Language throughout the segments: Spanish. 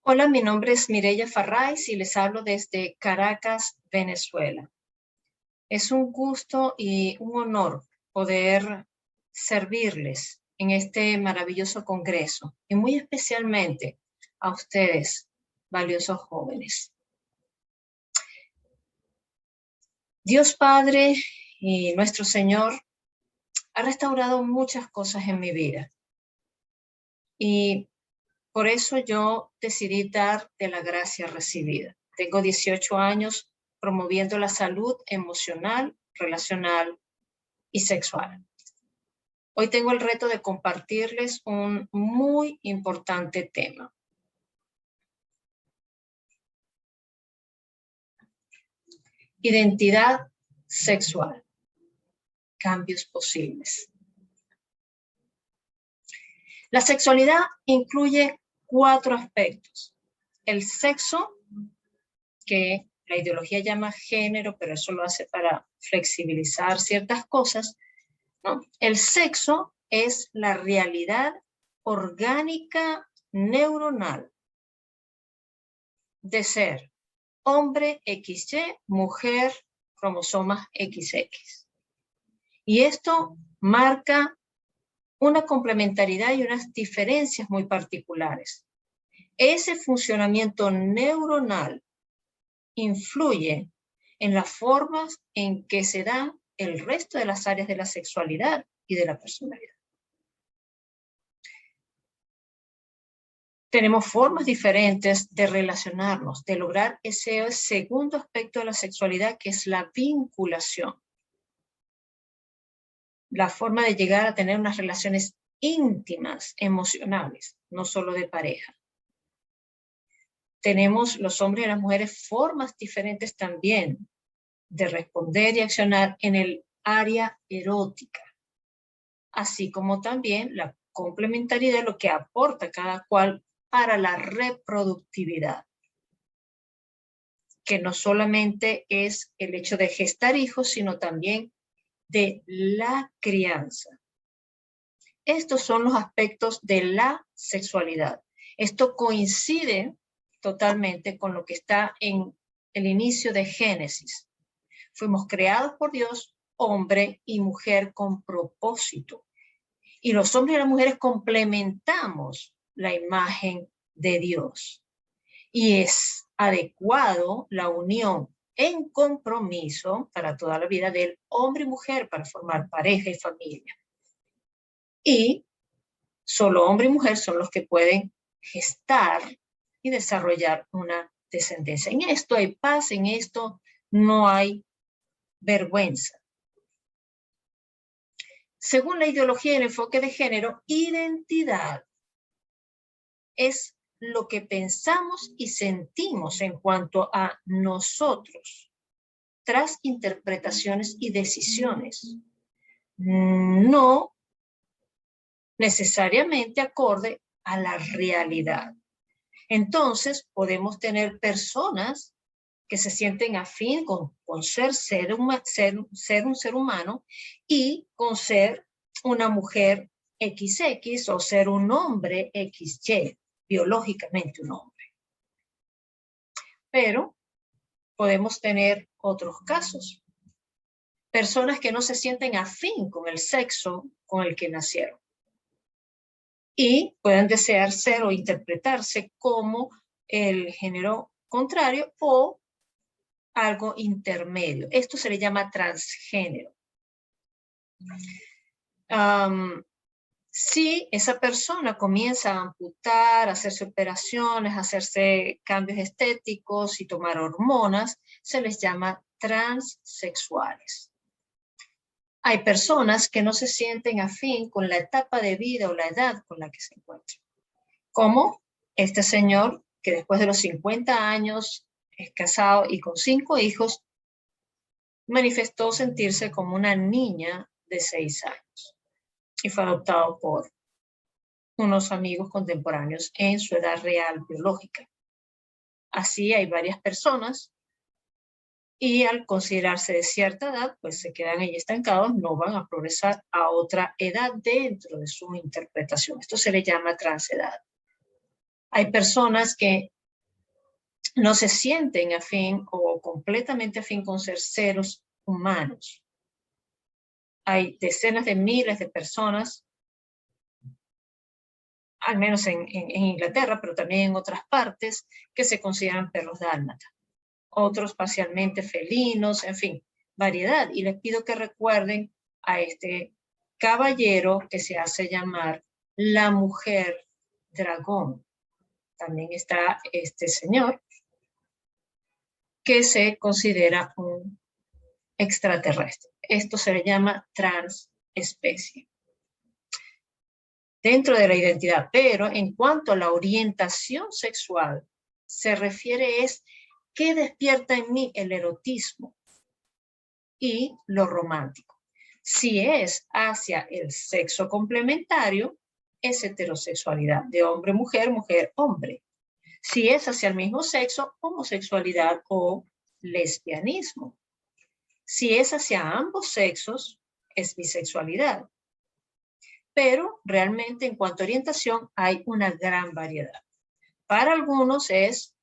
Hola, mi nombre es Mireya Farrais y les hablo desde Caracas, Venezuela. Es un gusto y un honor poder servirles en este maravilloso congreso y muy especialmente a ustedes, valiosos jóvenes. Dios Padre y nuestro Señor ha restaurado muchas cosas en mi vida y por eso yo decidí dar de la gracia recibida. Tengo 18 años promoviendo la salud emocional, relacional y sexual. Hoy tengo el reto de compartirles un muy importante tema. Identidad sexual. Cambios posibles. La sexualidad incluye 4 aspectos. El sexo, que la ideología llama género, pero eso lo hace para flexibilizar ciertas cosas, ¿no? El sexo es la realidad orgánica neuronal de ser hombre XY, mujer cromosomas XX. Y esto marca una complementariedad y unas diferencias muy particulares. Ese funcionamiento neuronal influye en las formas en que se dan el resto de las áreas de la sexualidad y de la personalidad. Tenemos formas diferentes de relacionarnos, de lograr ese segundo aspecto de la sexualidad, que es la vinculación. La forma de llegar a tener unas relaciones íntimas, emocionales, no solo de pareja. Tenemos los hombres y las mujeres formas diferentes también de responder y accionar en el área erótica, así como también la complementariedad, lo que aporta cada cual para la reproductividad, que no solamente es el hecho de gestar hijos, sino también de la crianza. Estos son los aspectos de la sexualidad. Esto coincide totalmente con lo que está en el inicio de Génesis. Fuimos creados por Dios, hombre y mujer con propósito. Y los hombres y las mujeres complementamos la imagen de Dios. Y es adecuado la unión en compromiso para toda la vida del hombre y mujer para formar pareja y familia. Y solo hombre y mujer son los que pueden gestar y desarrollar una descendencia. En esto hay paz, en esto no hay vergüenza. Según la ideología y el enfoque de género, identidad es lo que pensamos y sentimos en cuanto a nosotros, tras interpretaciones y decisiones, no necesariamente acorde a la realidad. Entonces, podemos tener personas que se sienten afín con ser un ser humano y con ser una mujer XX o ser un hombre XY, biológicamente un hombre. Pero podemos tener otros casos. Personas que no se sienten afín con el sexo con el que nacieron. Y pueden desear ser o interpretarse como el género contrario o algo intermedio. Esto se le llama transgénero. Si esa persona comienza a amputar, a hacerse operaciones, a hacerse cambios estéticos y tomar hormonas, se les llama transexuales. Hay personas que no se sienten afín con la etapa de vida o la edad con la que se encuentran. Como este señor que después de los 50 años es casado y con 5 hijos, manifestó sentirse como una niña de 6 años y fue adoptado por unos amigos contemporáneos en su edad real biológica. Así hay varias personas y al considerarse de cierta edad, pues se quedan ahí estancados, no van a progresar a otra edad dentro de su interpretación. Esto se le llama transedad. Hay personas que no se sienten afín o completamente afín con ser seres humanos. Hay decenas de miles de personas, al menos en Inglaterra, pero también en otras partes, que se consideran perros dálmatas. Otros parcialmente felinos, en fin, variedad. Y les pido que recuerden a este caballero que se hace llamar la mujer dragón. También está este señor que se considera un extraterrestre. Esto se le llama transespecie dentro de la identidad, pero en cuanto a la orientación sexual se refiere es qué despierta en mí el erotismo y lo romántico. Si es hacia el sexo complementario, es heterosexualidad, de hombre, mujer, mujer, hombre. Si es hacia el mismo sexo, homosexualidad o lesbianismo. Si es hacia ambos sexos, es bisexualidad. Pero realmente en cuanto a orientación hay una gran variedad. Para algunos es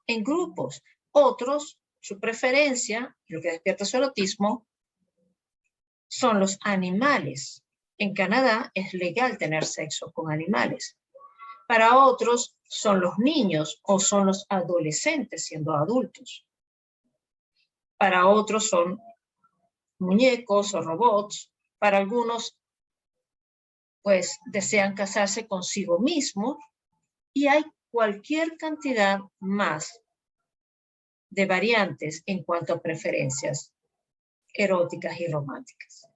en grupos, otros su preferencia, lo que despierta su erotismo, son los animales. En Canadá es legal tener sexo con animales. Para otros son los niños o son los adolescentes siendo adultos. Para otros son muñecos o robots. Para algunos pues desean casarse consigo mismos y hay cualquier cantidad más de variantes en cuanto a preferencias eróticas y románticas.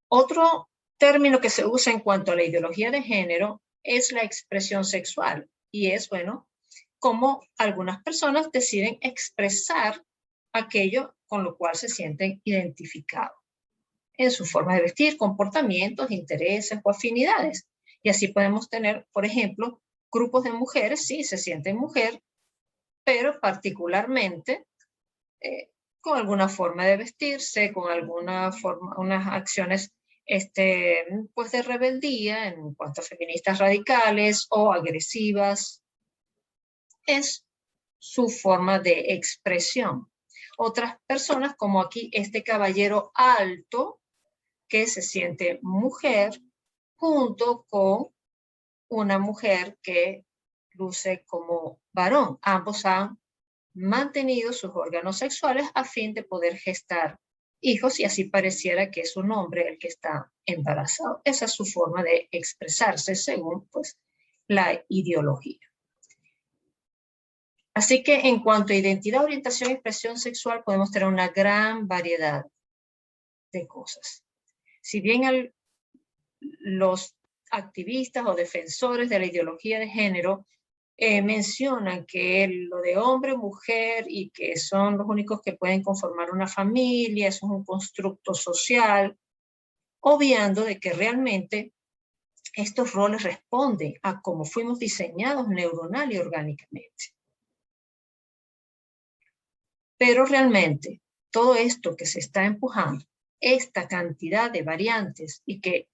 Otro término que se usa en cuanto a la ideología de género es la expresión sexual y es, bueno, cómo algunas personas deciden expresar aquello con lo cual se sienten identificados en su forma de vestir, comportamientos, intereses o afinidades. Y así podemos tener, por ejemplo, grupos de mujeres, sí, se sienten mujer, pero particularmente con alguna forma de vestirse, con alguna forma, unas acciones pues de rebeldía en cuanto a feministas radicales o agresivas. Es su forma de expresión. Otras personas, como aquí este caballero alto, que se siente mujer, junto con una mujer que luce como varón. Ambos han mantenido sus órganos sexuales a fin de poder gestar hijos y así pareciera que es un hombre el que está embarazado. Esa es su forma de expresarse según pues, la ideología. Así que en cuanto a identidad, orientación y expresión sexual podemos tener una gran variedad de cosas. Si bien los activistas o defensores de la ideología de género mencionan que lo de hombre, mujer y que son los únicos que pueden conformar una familia, eso es un constructo social, obviando de que realmente estos roles responden a cómo fuimos diseñados neuronal y orgánicamente. Pero realmente todo esto que se está empujando, esta cantidad de variantes y que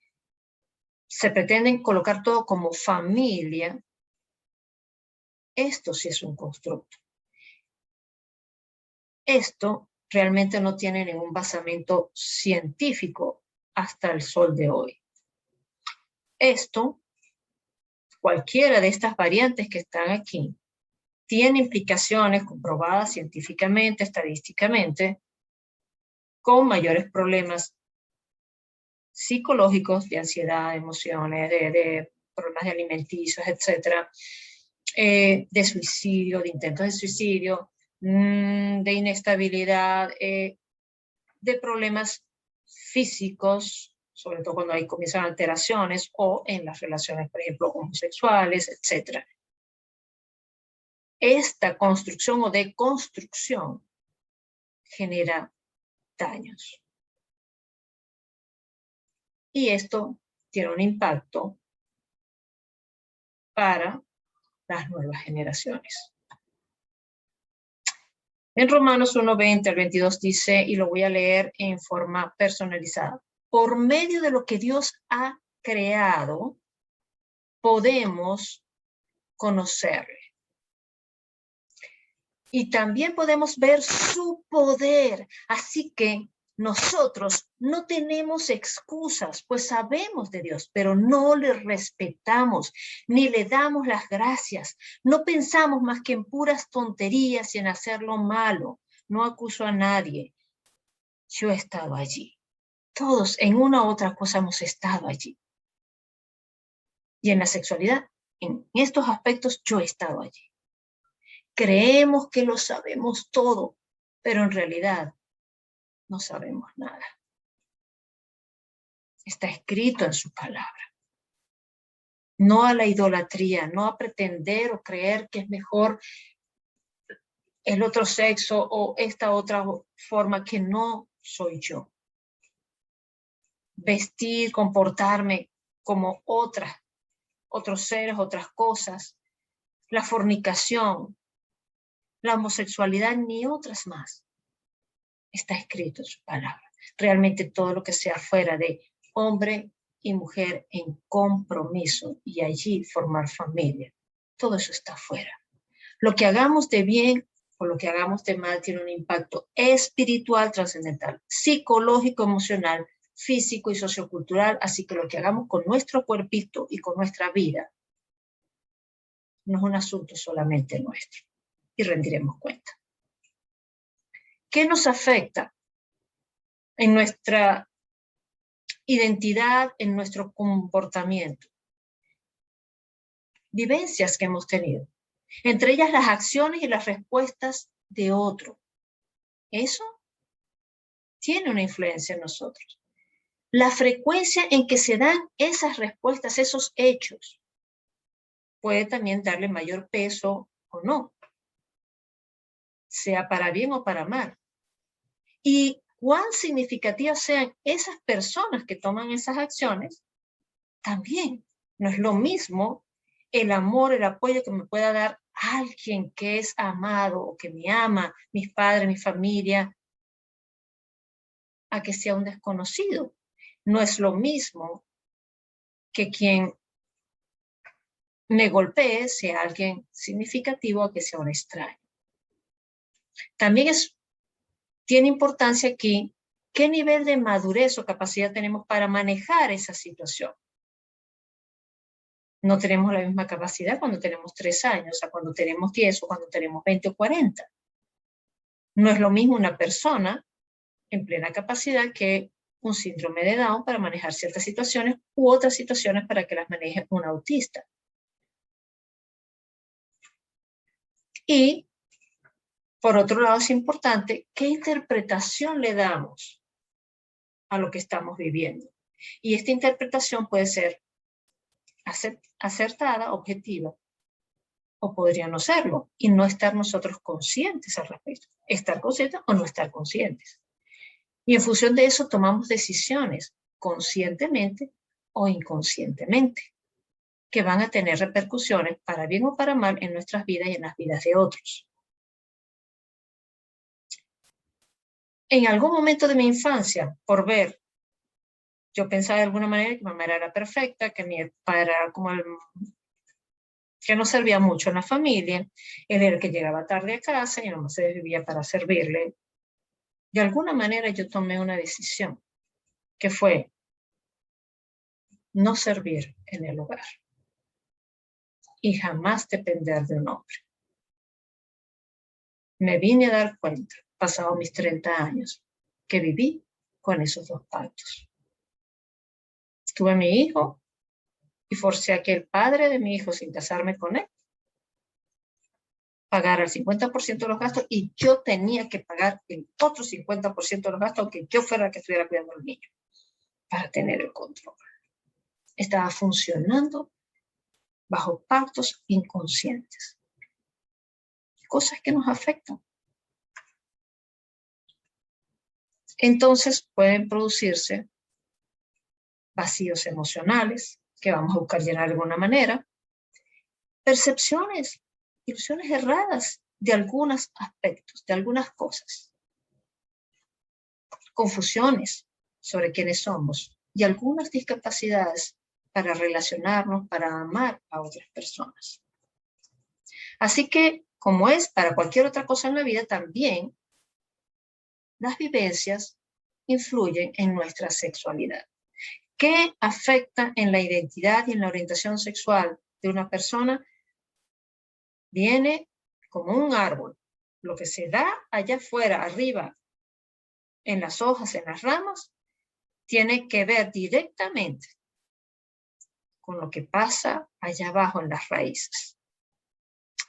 se pretenden colocar todo como familia, esto sí es un constructo. Esto realmente no tiene ningún basamento científico hasta el sol de hoy. Esto, cualquiera de estas variantes que están aquí, tiene implicaciones comprobadas científicamente, estadísticamente, con mayores problemas psicológicos, de ansiedad, emociones, de problemas de alimenticios, etcétera, de suicidio, de intentos de suicidio, de inestabilidad, de problemas físicos, sobre todo cuando ahí comienzan alteraciones, o en las relaciones, por ejemplo, homosexuales, etc. Esta construcción o deconstrucción genera daños. Y esto tiene un impacto para las nuevas generaciones. En Romanos 1:20 al 22 dice, y lo voy a leer en forma personalizada, por medio de lo que Dios ha creado, podemos conocerle. Y también podemos ver su poder. Así que nosotros no tenemos excusas, pues sabemos de Dios, pero no le respetamos, ni le damos las gracias. No pensamos más que en puras tonterías y en hacer lo malo. No acuso a nadie. Yo he estado allí. Todos en una u otra cosa hemos estado allí. Y en la sexualidad, en estos aspectos, yo he estado allí. Creemos que lo sabemos todo, pero en realidad no sabemos nada. Está escrito en su palabra. No a la idolatría, no a pretender o creer que es mejor el otro sexo o esta otra forma que no soy yo. Vestir, comportarme como otros seres, otras cosas. La fornicación, la homosexualidad, ni otras más. Está escrito en su palabra. Realmente todo lo que sea fuera de hombre y mujer en compromiso y allí formar familia, todo eso está fuera. Lo que hagamos de bien o lo que hagamos de mal tiene un impacto espiritual trascendental, psicológico, emocional, físico y sociocultural, así que lo que hagamos con nuestro cuerpito y con nuestra vida no es un asunto solamente nuestro y rendiremos cuenta. ¿Qué nos afecta en nuestra identidad, en nuestro comportamiento? Vivencias que hemos tenido, entre ellas las acciones y las respuestas de otro. Eso tiene una influencia en nosotros. La frecuencia en que se dan esas respuestas, esos hechos, puede también darle mayor peso o no, sea para bien o para mal. Y cuán significativas sean esas personas que toman esas acciones, también no es lo mismo el amor, el apoyo que me pueda dar alguien que es amado o que me ama, mis padres, mi familia, a que sea un desconocido. No es lo mismo que quien me golpee sea alguien significativo a que sea un extraño. También tiene importancia aquí qué nivel de madurez o capacidad tenemos para manejar esa situación. No tenemos la misma capacidad cuando tenemos 3 años, a cuando tenemos 10 o cuando tenemos 20 o 40. No es lo mismo una persona en plena capacidad que un síndrome de Down para manejar ciertas situaciones u otras situaciones para que las maneje un autista. Y, por otro lado, es importante qué interpretación le damos a lo que estamos viviendo. Y esta interpretación puede ser acertada, objetiva, o podría no serlo, y no estar nosotros conscientes al respecto. Estar conscientes o no estar conscientes. Y en función de eso tomamos decisiones, conscientemente o inconscientemente, que van a tener repercusiones para bien o para mal en nuestras vidas y en las vidas de otros. En algún momento de mi infancia, por ver, yo pensaba de alguna manera que mi mamá era perfecta, que mi padre era como que no servía mucho en la familia, él era el que llegaba tarde a casa y mi mamá se desvivía para servirle. De alguna manera yo tomé una decisión, que fue no servir en el hogar y jamás depender de un hombre. Me vine a dar cuenta, pasados mis 30 años, que viví con esos 2 pactos. Tuve a mi hijo y forcé a que el padre de mi hijo, sin casarme con él, pagara el 50% de los gastos y yo tenía que pagar el otro 50% de los gastos, aunque yo fuera la que estuviera cuidando al niño, para tener el control. Estaba funcionando bajo pactos inconscientes. Cosas que nos afectan. Entonces pueden producirse vacíos emocionales que vamos a buscar llenar de alguna manera, percepciones, ilusiones erradas de algunos aspectos, de algunas cosas, confusiones sobre quiénes somos y algunas discapacidades para relacionarnos, para amar a otras personas. Así que, como es para cualquier otra cosa en la vida, también las vivencias influyen en nuestra sexualidad. ¿Qué afecta en la identidad y en la orientación sexual de una persona? Viene como un árbol. Lo que se da allá afuera, arriba, en las hojas, en las ramas, tiene que ver directamente con lo que pasa allá abajo en las raíces,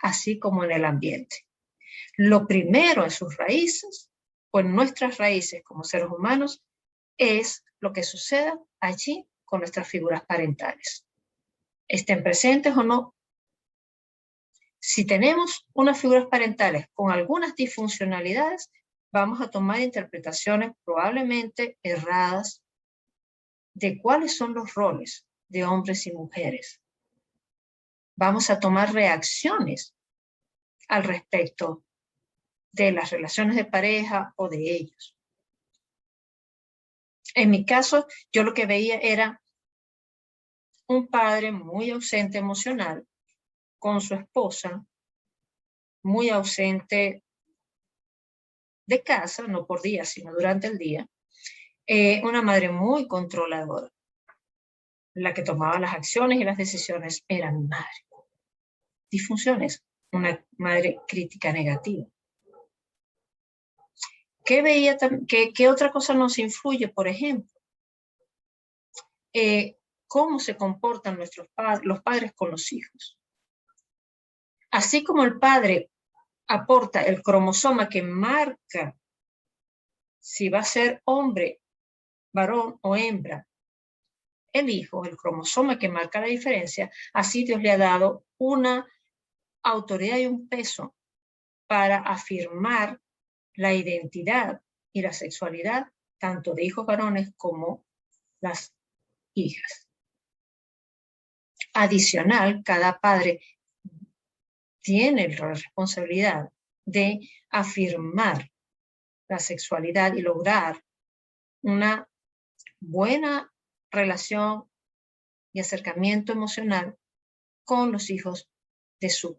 así como en el ambiente. Lo primero en sus raíces, o en nuestras raíces como seres humanos, es lo que suceda allí con nuestras figuras parentales. Estén presentes o no. Si tenemos unas figuras parentales con algunas disfuncionalidades, vamos a tomar interpretaciones probablemente erradas de cuáles son los roles de hombres y mujeres. Vamos a tomar reacciones al respecto de las relaciones de pareja o de ellos. En mi caso, yo lo que veía era un padre muy ausente emocional con su esposa, muy ausente de casa, no por día, sino durante el día. Una madre muy controladora. La que tomaba las acciones y las decisiones era mi madre. Disfunciones, una madre crítica negativa. ¿Qué otra cosa nos influye? Por ejemplo, cómo se comportan los padres con los hijos. Así como el padre aporta el cromosoma que marca si va a ser hombre, varón o hembra, el hijo, el cromosoma que marca la diferencia, así Dios le ha dado una autoridad y un peso para afirmar la identidad y la sexualidad tanto de hijos varones como las hijas. Adicional, cada padre tiene la responsabilidad de afirmar la sexualidad y lograr una buena relación y acercamiento emocional con los hijos de su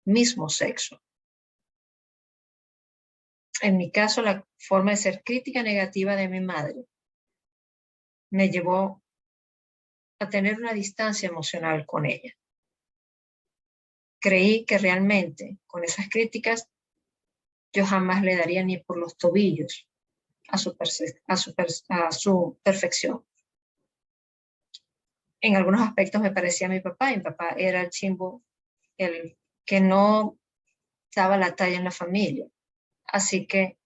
mismo sexo. En mi caso, la forma de ser crítica negativa de mi madre me llevó a tener una distancia emocional con ella. Creí que realmente con esas críticas yo jamás le daría ni por los tobillos a su perfección. En algunos aspectos me parecía a mi papá. Mi papá era el chimbo, el que no daba la talla en la familia. Así que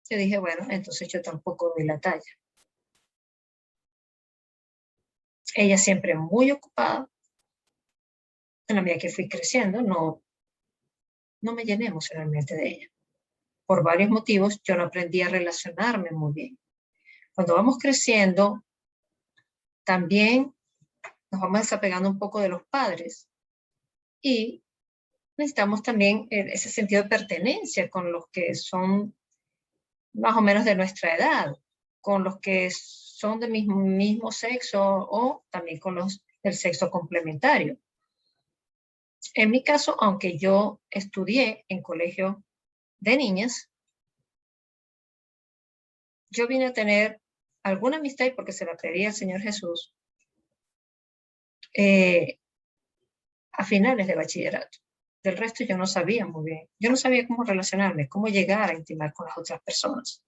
yo dije, bueno, entonces yo tampoco doy la talla. Ella siempre muy ocupada. En la medida que fui creciendo, no me llené emocionalmente de ella. Por varios motivos, yo no aprendí a relacionarme muy bien. Cuando vamos creciendo, también nos vamos desapegando un poco de los padres y necesitamos también ese sentido de pertenencia con los que son más o menos de nuestra edad, con los que son del mismo sexo o también con los del sexo complementario. En mi caso, aunque yo estudié en colegio de niñas, yo vine a tener alguna amistad porque se la pedí al Señor Jesús a finales de bachillerato. Del resto yo no sabía muy bien. Yo no sabía cómo relacionarme, cómo llegar a intimar con las otras personas.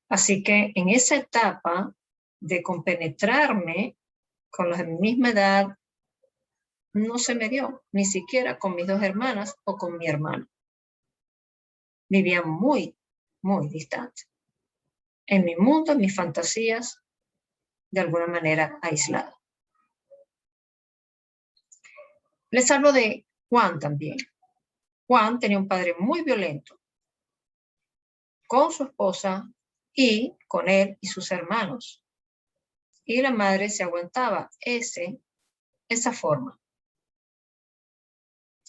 Así que en esa etapa de compenetrarme con los de mi misma edad, no se me dio, ni siquiera con mis dos hermanas o con mi hermano. Vivía muy, muy distante. En mi mundo, en mis fantasías, de alguna manera aislado. Les hablo de Juan también. Juan tenía un padre muy violento con su esposa y con él y sus hermanos. Y la madre se aguantaba esa forma.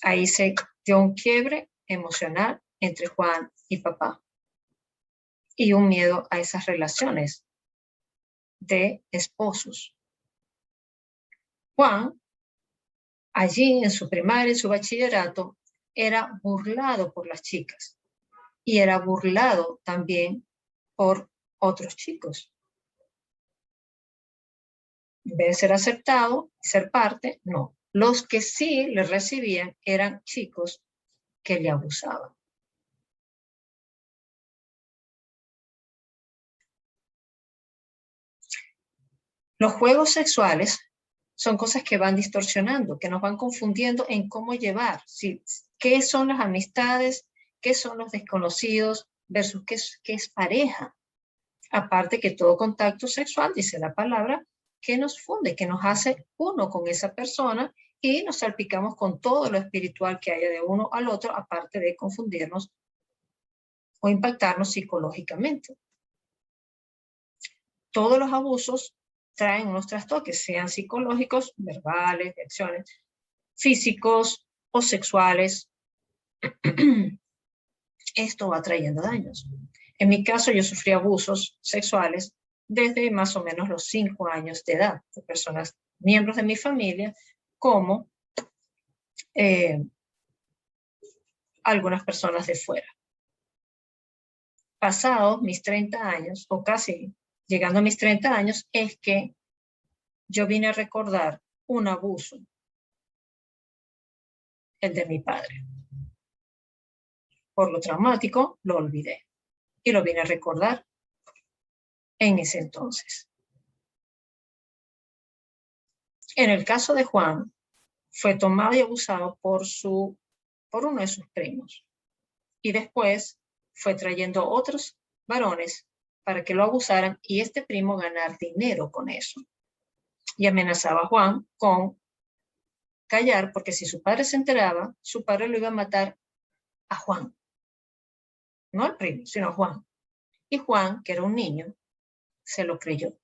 Ahí se dio un quiebre emocional entre Juan y papá. Y un miedo a esas relaciones de esposos. Juan, allí en su primaria y su bachillerato, era burlado por las chicas y era burlado también por otros chicos. En vez de ser aceptado, ser parte, no. Los que sí le recibían eran chicos que le abusaban. Los juegos sexuales son cosas que van distorsionando, que nos van confundiendo en cómo llevar, ¿sí? ¿Qué son las amistades? ¿Qué son los desconocidos? Versus qué es pareja. Aparte que todo contacto sexual, dice la palabra, que nos funde, que nos hace uno con esa persona y nos salpicamos con todo lo espiritual que haya de uno al otro, aparte de confundirnos o impactarnos psicológicamente. Todos los abusos traen unos trastoques, sean psicológicos, verbales, de acciones, físicos o sexuales. Esto va trayendo daños. En mi caso, yo sufrí abusos sexuales desde más o menos los 5 años de edad, de personas, miembros de mi familia, como algunas personas de fuera. Pasados mis 30 años, o casi llegando a mis 30 años, es que yo vine a recordar un abuso, el de mi padre. Por lo traumático, lo olvidé y lo vine a recordar en ese entonces. En el caso de Juan, fue tomado y abusado por uno de sus primos. Y después fue trayendo otros varones para que lo abusaran y este primo ganar dinero con eso. Y amenazaba a Juan con callar, porque si su padre se enteraba, su padre lo iba a matar a Juan. No al primo, sino a Juan. Y Juan, que era un niño, se lo creyó.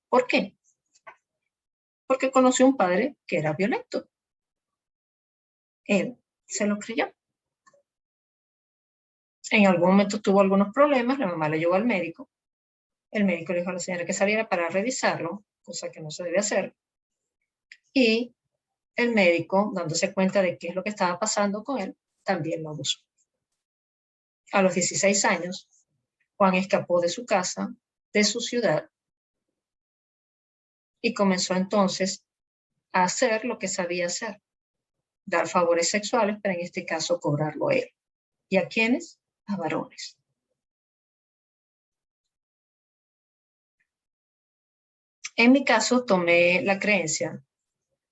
¿Por qué? Porque conoció un padre que era violento. Él se lo creyó. En algún momento tuvo algunos problemas, la mamá le llevó al médico. El médico le dijo a la señora que saliera para revisarlo, cosa que no se debe hacer. Y el médico, dándose cuenta de qué es lo que estaba pasando con él, también lo abusó. A los 16 años, Juan escapó de su casa, de su ciudad, y comenzó entonces a hacer lo que sabía hacer, dar favores sexuales, pero en este caso cobrarlo él. ¿Y a quiénes? A varones. En mi caso, tomé la creencia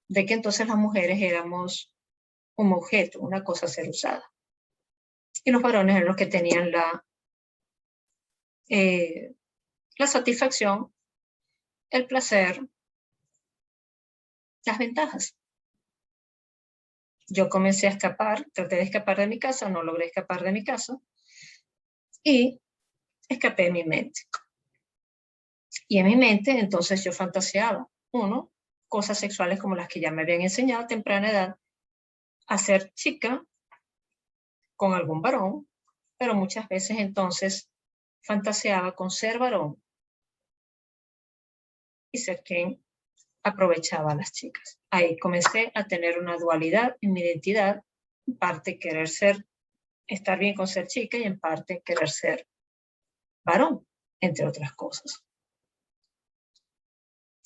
de que entonces las mujeres éramos un objeto, una cosa a ser usada. Y los varones eran los que tenían la satisfacción, el placer, las ventajas. Yo comencé a escapar, traté de escapar de mi casa, no logré escapar de mi casa y escapé de mi mente. Y en mi mente entonces yo fantaseaba, uno, cosas sexuales como las que ya me habían enseñado a temprana edad, a ser chica con algún varón, pero muchas veces entonces fantaseaba con ser varón y ser quien aprovechaba a las chicas. Ahí comencé a tener una dualidad en mi identidad, en parte querer estar bien con ser chica y en parte querer ser varón, entre otras cosas.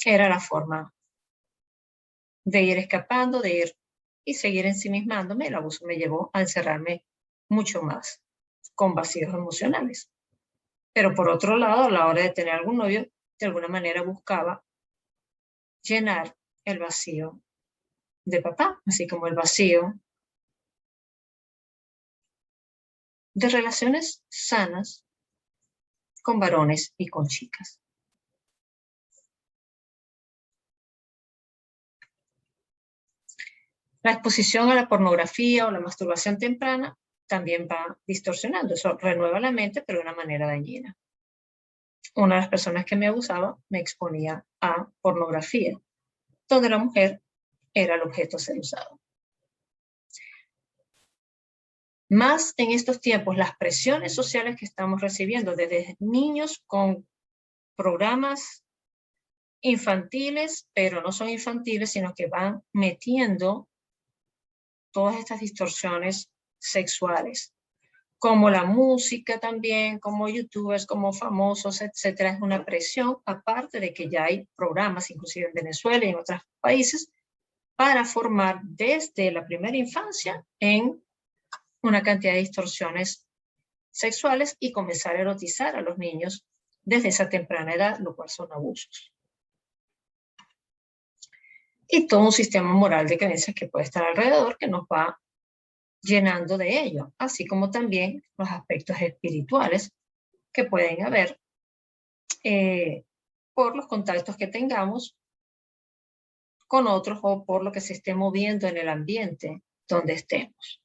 Era la forma de ir escapando, de ir y seguir ensimismándome. El abuso me llevó a encerrarme mucho más, con vacíos emocionales. Pero por otro lado, a la hora de tener algún novio, de alguna manera buscaba llenar el vacío de papá, así como el vacío de relaciones sanas con varones y con chicas. La exposición a la pornografía o la masturbación temprana también va distorsionando. Eso renueva la mente, pero de una manera dañina. Una de las personas que me abusaba me exponía a pornografía, donde la mujer era el objeto a ser usado. Más en estos tiempos, las presiones sociales que estamos recibiendo desde niños con programas infantiles, pero no son infantiles, sino que van metiendo todas estas distorsiones sexuales, como la música también, como youtubers, como famosos, etcétera. Es una presión, aparte de que ya hay programas, inclusive en Venezuela y en otros países, para formar desde la primera infancia en una cantidad de distorsiones sexuales y comenzar a erotizar a los niños desde esa temprana edad, lo cual son abusos. Y todo un sistema moral de creencias que puede estar alrededor que nos va llenando de ello, así como también los aspectos espirituales que pueden haber por los contactos que tengamos con otros o por lo que se esté moviendo en el ambiente donde estemos.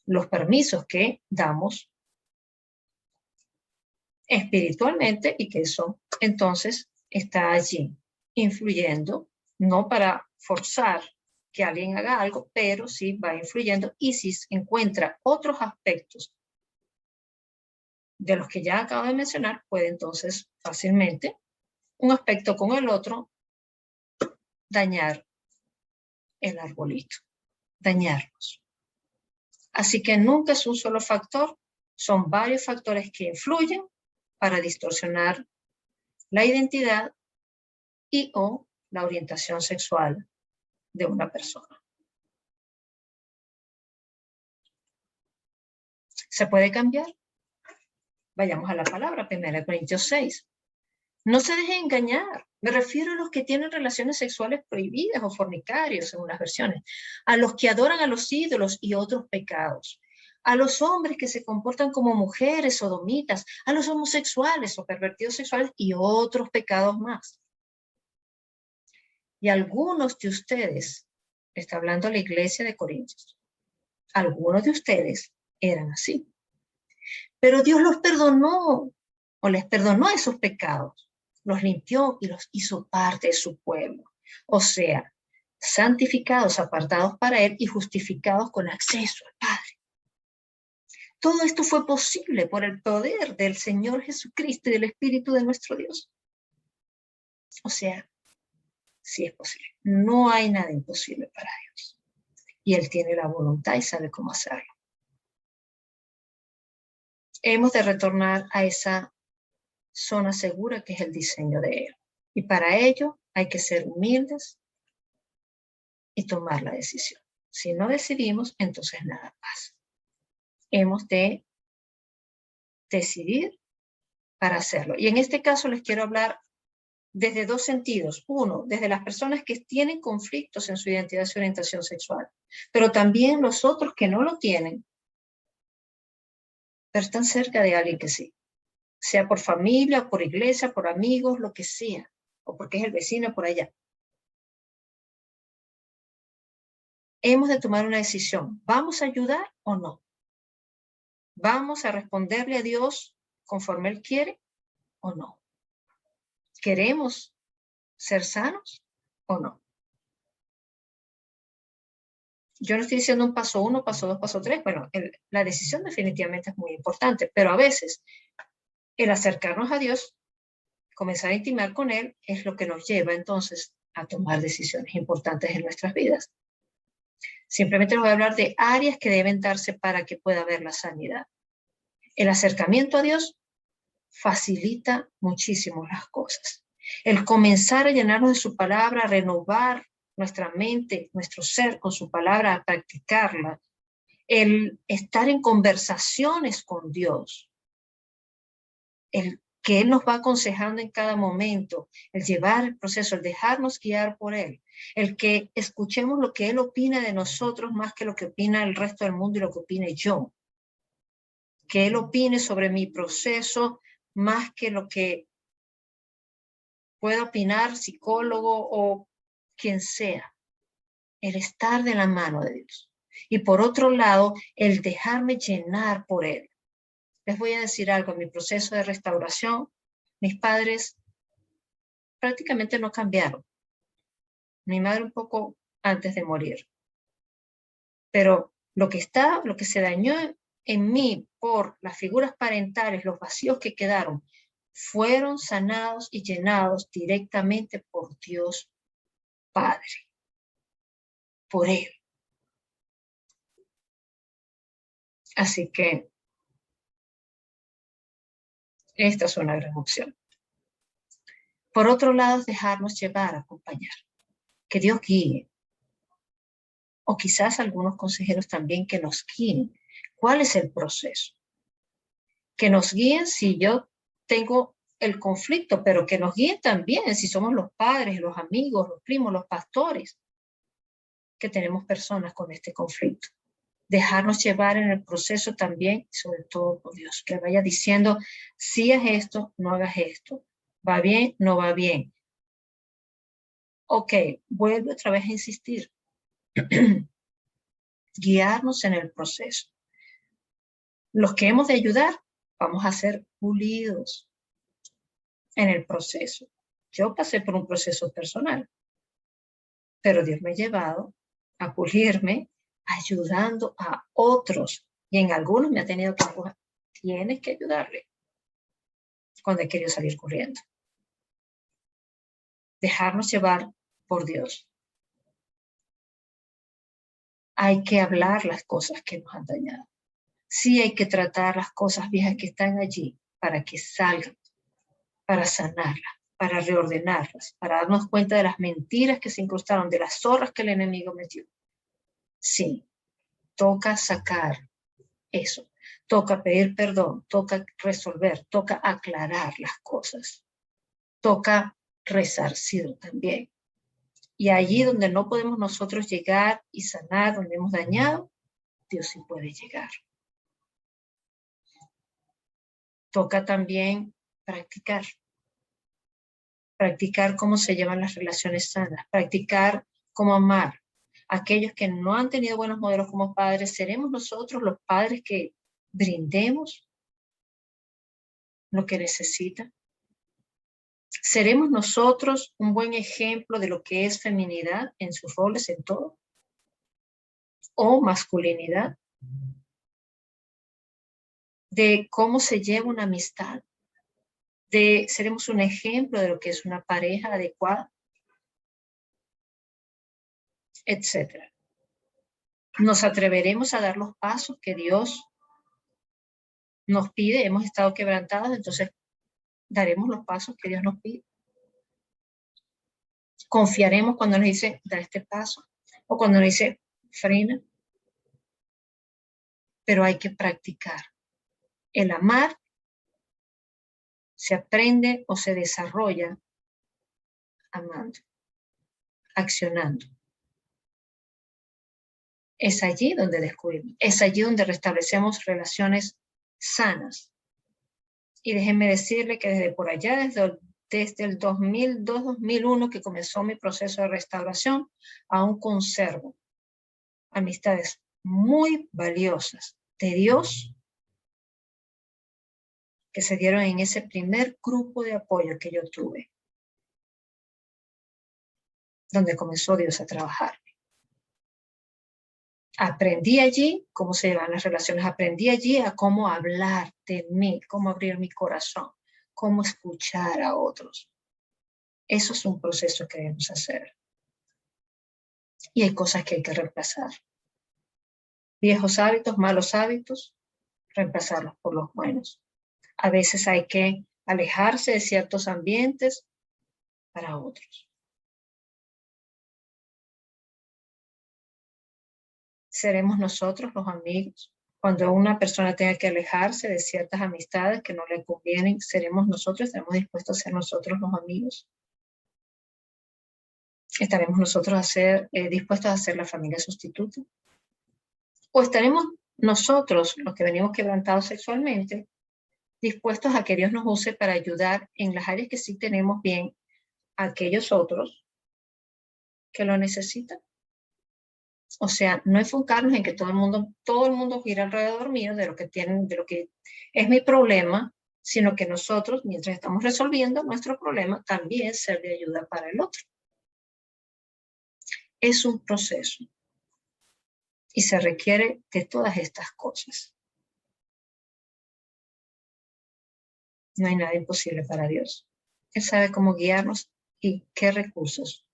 Los permisos que damos espiritualmente y que eso entonces está allí influyendo, no para forzar que alguien haga algo, pero sí va influyendo, y si encuentra otros aspectos de los que ya acabo de mencionar, puede entonces fácilmente un aspecto con el otro dañar el arbolito, dañarnos. Así que nunca es un solo factor, son varios factores que influyen para distorsionar la identidad y o la orientación sexual de una persona. ¿Se puede cambiar? Vayamos a la palabra, 1 Corintios 6. No se dejen engañar. Me refiero a los que tienen relaciones sexuales prohibidas o fornicarios, según las versiones, a los que adoran a los ídolos y otros pecados, a los hombres que se comportan como mujeres sodomitas, a los homosexuales o pervertidos sexuales y otros pecados más. Y algunos de ustedes, está hablando la iglesia de Corintios, algunos de ustedes eran así. Pero Dios los perdonó o les perdonó esos pecados, los limpió y los hizo parte de su pueblo. O sea, santificados, apartados para Él y justificados con acceso al Padre. Todo esto fue posible por el poder del Señor Jesucristo y del Espíritu de nuestro Dios. O sea, sí es posible. No hay nada imposible para Dios. Y Él tiene la voluntad y sabe cómo hacerlo. Hemos de retornar a esa zona segura que es el diseño de Él. Y para ello hay que ser humildes y tomar la decisión. Si no decidimos, entonces nada pasa. Hemos de decidir para hacerlo. Y en este caso les quiero hablar desde dos sentidos. Uno, desde las personas que tienen conflictos en su identidad y orientación sexual, pero también los otros que no lo tienen, pero están cerca de alguien que sí. Sea por familia, por iglesia, por amigos, lo que sea, o porque es el vecino por allá. Hemos de tomar una decisión. ¿Vamos a ayudar o no? ¿Vamos a responderle a Dios conforme Él quiere o no? ¿Queremos ser sanos o no? Yo no estoy diciendo un paso 1, paso 2, paso 3. Bueno, la decisión definitivamente es muy importante, pero a veces el acercarnos a Dios, comenzar a intimar con Él, es lo que nos lleva entonces a tomar decisiones importantes en nuestras vidas. Simplemente les voy a hablar de áreas que deben darse para que pueda haber la sanidad. El acercamiento a Dios facilita muchísimo las cosas. El comenzar a llenarnos de su palabra, a renovar nuestra mente, nuestro ser con su palabra, a practicarla. El estar en conversaciones con Dios. El que Él nos va aconsejando en cada momento. El llevar el proceso, el dejarnos guiar por Él. El que escuchemos lo que Él opina de nosotros más que lo que opina el resto del mundo y lo que opine yo. Que Él opine sobre mi proceso más que lo que pueda opinar psicólogo o quien sea. El estar de la mano de Dios. Y por otro lado, el dejarme llenar por Él. Les voy a decir algo, en mi proceso de restauración, mis padres prácticamente no cambiaron. Mi madre un poco antes de morir. Pero lo que se dañó en mí por las figuras parentales, los vacíos que quedaron, fueron sanados y llenados directamente por Dios Padre, por Él. Así que esta es una gran opción. Por otro lado, dejarnos llevar, acompañar, que Dios guíe. O quizás algunos consejeros también que nos guíen. ¿Cuál es el proceso? Que nos guíen si yo tengo el conflicto, pero que nos guíen también si somos los padres, los amigos, los primos, los pastores, que tenemos personas con este conflicto. Dejarnos llevar en el proceso también, sobre todo por Dios, que vaya diciendo, si es esto, no hagas esto, va bien, no va bien. Ok, vuelve otra vez a insistir. Guiarnos en el proceso. Los que hemos de ayudar, vamos a ser pulidos en el proceso. Yo pasé por un proceso personal, pero Dios me ha llevado a pulirme ayudando a otros. Y en algunos me ha tenido que empujar. Tienes que ayudarle cuando he querido salir corriendo. Dejarnos llevar por Dios. Hay que hablar las cosas que nos han dañado. Sí hay que tratar las cosas viejas que están allí para que salgan, para sanarlas, para reordenarlas, para darnos cuenta de las mentiras que se incrustaron, de las zorras que el enemigo metió. Sí, toca sacar eso, toca pedir perdón, toca resolver, toca aclarar las cosas, toca resarcir también. Y allí donde no podemos nosotros llegar y sanar, donde hemos dañado, Dios sí puede llegar. Toca también practicar cómo se llevan las relaciones sanas, practicar cómo amar. Aquellos que no han tenido buenos modelos como padres, seremos nosotros los padres que brindemos lo que necesitan. ¿Seremos nosotros un buen ejemplo de lo que es feminidad en sus roles en todo? ¿O masculinidad? De cómo se lleva una amistad. ¿Seremos un ejemplo de lo que es una pareja adecuada? Etcétera. ¿Nos atreveremos a dar los pasos que Dios nos pide? Hemos estado quebrantados, entonces daremos los pasos que Dios nos pide. Confiaremos cuando nos dice, da este paso, o cuando nos dice, frena. Pero hay que practicar. El amar se aprende o se desarrolla amando, accionando. Es allí donde descubrimos, es allí donde restablecemos relaciones sanas. Y déjenme decirle que desde por allá, desde el 2002-2001 que comenzó mi proceso de restauración, aún conservo amistades muy valiosas de Dios que se dieron en ese primer grupo de apoyo que yo tuve, donde comenzó Dios a trabajar. Aprendí allí cómo se llevan las relaciones, aprendí allí a cómo hablar de mí, cómo abrir mi corazón, cómo escuchar a otros. Eso es un proceso que debemos hacer. Y hay cosas que hay que reemplazar. Viejos hábitos, malos hábitos, reemplazarlos por los buenos. A veces hay que alejarse de ciertos ambientes para otros. Seremos nosotros los amigos. Cuando una persona tenga que alejarse de ciertas amistades que no le convienen, seremos nosotros, estaremos dispuestos a ser nosotros los amigos. ¿Estaremos nosotros dispuestos a ser la familia sustituta? ¿O estaremos nosotros, los que venimos quebrantados sexualmente, dispuestos a que Dios nos use para ayudar en las áreas que sí tenemos bien a aquellos otros que lo necesitan? O sea, no enfocarnos en que todo el mundo gira alrededor mío de lo que es mi problema, sino que nosotros, mientras estamos resolviendo nuestro problema, también ser de ayuda para el otro. Es un proceso y se requiere de todas estas cosas. No hay nada imposible para Dios. Él sabe cómo guiarnos y qué recursos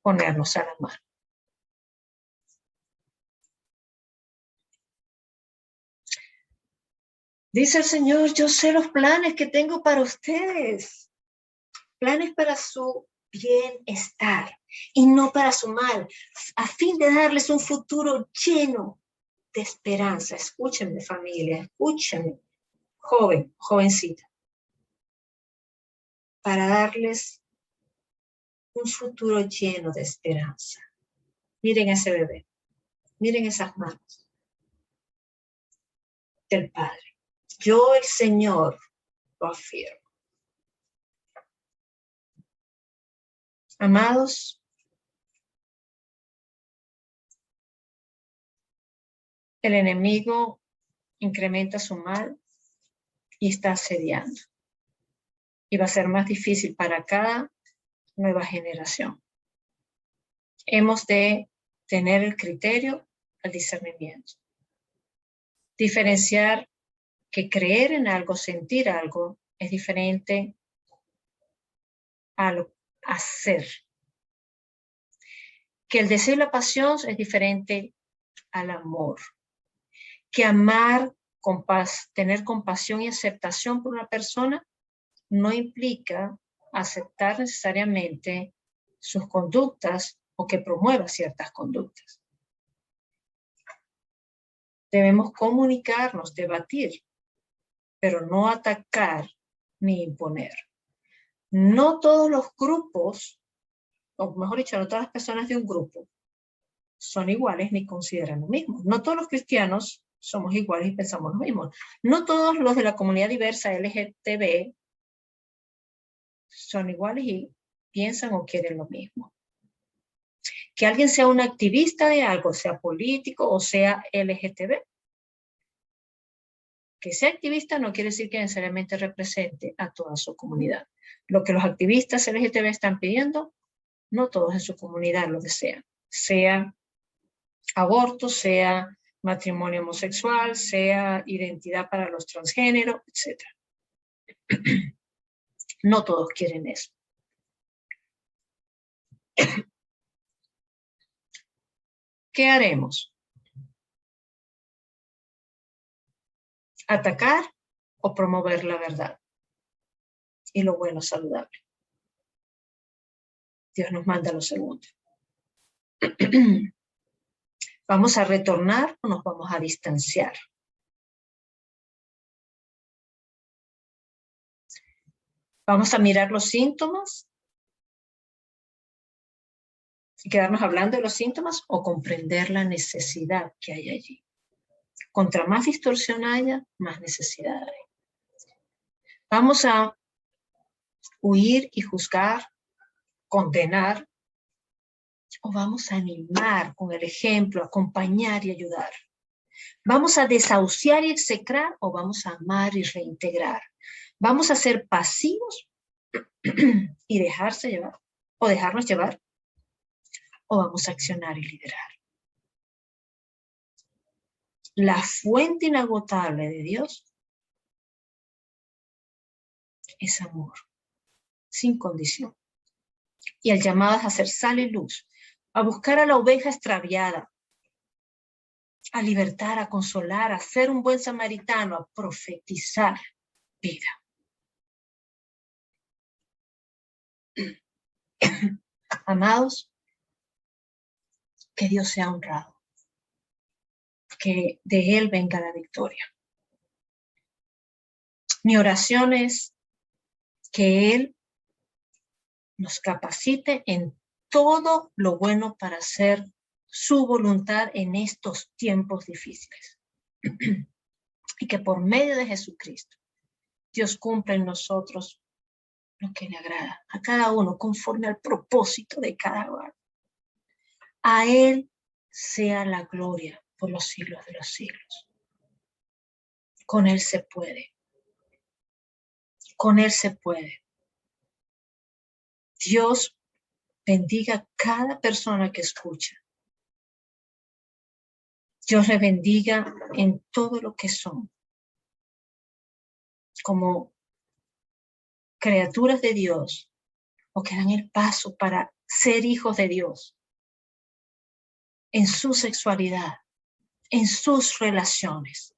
ponernos a la mano. Dice el Señor, yo sé los planes que tengo para ustedes. Planes para su bienestar y no para su mal, a fin de darles un futuro lleno de esperanza. Escúchenme, familia, escúchenme, joven, jovencita, para darles un futuro lleno de esperanza. Miren ese bebé, miren esas manos del Padre. Yo, el Señor, lo afirmo. Amados, el enemigo incrementa su mal y está asediando. Y va a ser más difícil para cada nueva generación. Hemos de tener el criterio, el discernimiento. Diferenciar que creer en algo, sentir algo, es diferente al hacer. Que el deseo y la pasión es diferente al amor. Que amar, tener compasión y aceptación por una persona no implica aceptar necesariamente sus conductas o que promueva ciertas conductas. Debemos comunicarnos, debatir, pero no atacar ni imponer. No todos los grupos, o mejor dicho, no todas las personas de un grupo son iguales ni consideran lo mismo. No todos los cristianos somos iguales y pensamos lo mismo. No todos los de la comunidad diversa LGTB son iguales y piensan o quieren lo mismo. Que alguien sea un activista de algo, sea político o sea LGTB. Que sea activista no quiere decir que necesariamente represente a toda su comunidad. Lo que los activistas LGTB están pidiendo, no todos en su comunidad lo desean. Sea aborto, sea matrimonio homosexual, sea identidad para los transgéneros, etc. No todos quieren eso. ¿Qué haremos? ¿Atacar o promover la verdad y lo bueno saludable? Dios nos manda lo segundo. ¿Vamos a retornar o nos vamos a distanciar? ¿Vamos a mirar los síntomas y quedarnos hablando de los síntomas o comprender la necesidad que hay allí? Contra más distorsión haya, más necesidad hay. Vamos a huir y juzgar, condenar, o vamos a animar con el ejemplo, acompañar y ayudar. Vamos a desahuciar y execrar o vamos a amar y reintegrar. Vamos a ser pasivos y dejarse llevar o dejarnos llevar o vamos a accionar y liderar. La fuente inagotable de Dios es amor, sin condición. Y el llamado es a hacer sal y luz, a buscar a la oveja extraviada, a libertar, a consolar, a ser un buen samaritano, a profetizar vida. Amados, que Dios sea honrado, que de Él venga la victoria. Mi oración es que Él nos capacite en todo lo bueno para hacer su voluntad en estos tiempos difíciles. Y que por medio de Jesucristo, Dios cumpla en nosotros lo que le agrada, a cada uno conforme al propósito de cada uno. A Él sea la gloria por los siglos de los siglos. Con Él se puede. Con Él se puede. Dios bendiga a cada persona que escucha. Dios le bendiga en todo lo que son. Como criaturas de Dios o que dan el paso para ser hijos de Dios en su sexualidad, en sus relaciones.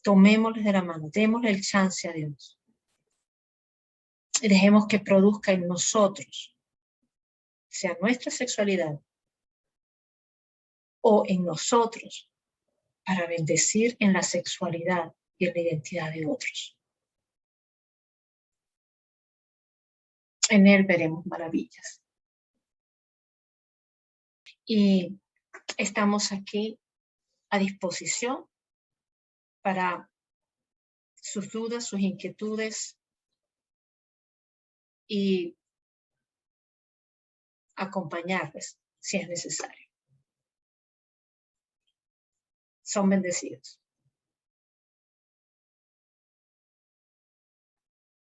Tomémosles de la mano, démosle el chance a Dios. Y dejemos que produzca en nosotros, sea nuestra sexualidad o en nosotros, para bendecir en la sexualidad y en la identidad de otros. En Él veremos maravillas. Y estamos aquí a disposición para sus dudas, sus inquietudes y acompañarles si es necesario. Son bendecidos.